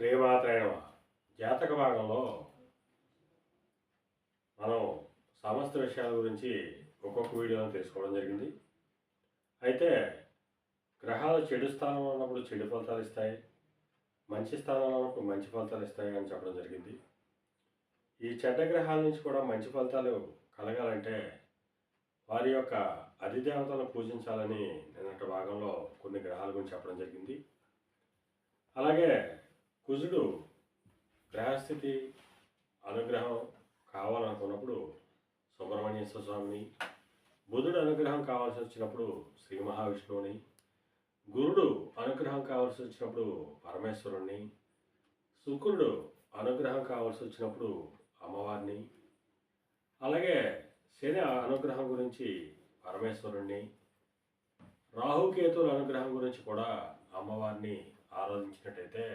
శ్రీమాత్రే నమః. జాతక భాగంలో మనం సమస్త విషయాల గురించి ఒక్కొక్క వీడియోని తెలుసుకోవడం జరిగింది. అయితే గ్రహాలు చెడు స్థానంలో ఉన్నప్పుడు చెడు ఫలితాలు ఇస్తాయి, మంచి స్థానంలో ఉన్నప్పుడు మంచి ఫలితాలు ఇస్తాయి అని చెప్పడం జరిగింది. ఈ చెడ్డ గ్రహాల నుంచి కూడా మంచి ఫలితాలు కలగాలంటే వారి యొక్క అధిదేవతలను పూజించాలని నిన్నటి భాగంలో కొన్ని గ్రహాల గురించి చెప్పడం జరిగింది. అలాగే కుజుడు గ్రహస్థితి అనుగ్రహం కావాలనుకున్నప్పుడు సుబ్రహ్మణ్యేశ్వర స్వామిని, బుధుడు అనుగ్రహం కావాల్సి వచ్చినప్పుడు శ్రీ మహావిష్ణువుని, గురుడు అనుగ్రహం కావాల్సి వచ్చినప్పుడు పరమేశ్వరుణ్ణి, శుక్రుడు అనుగ్రహం కావాల్సి వచ్చినప్పుడు అమ్మవారిని, అలాగే శని అనుగ్రహం గురించి పరమేశ్వరుణ్ణి, రాహుకేతువుల అనుగ్రహం గురించి కూడా అమ్మవారిని ఆరాధించినట్టయితే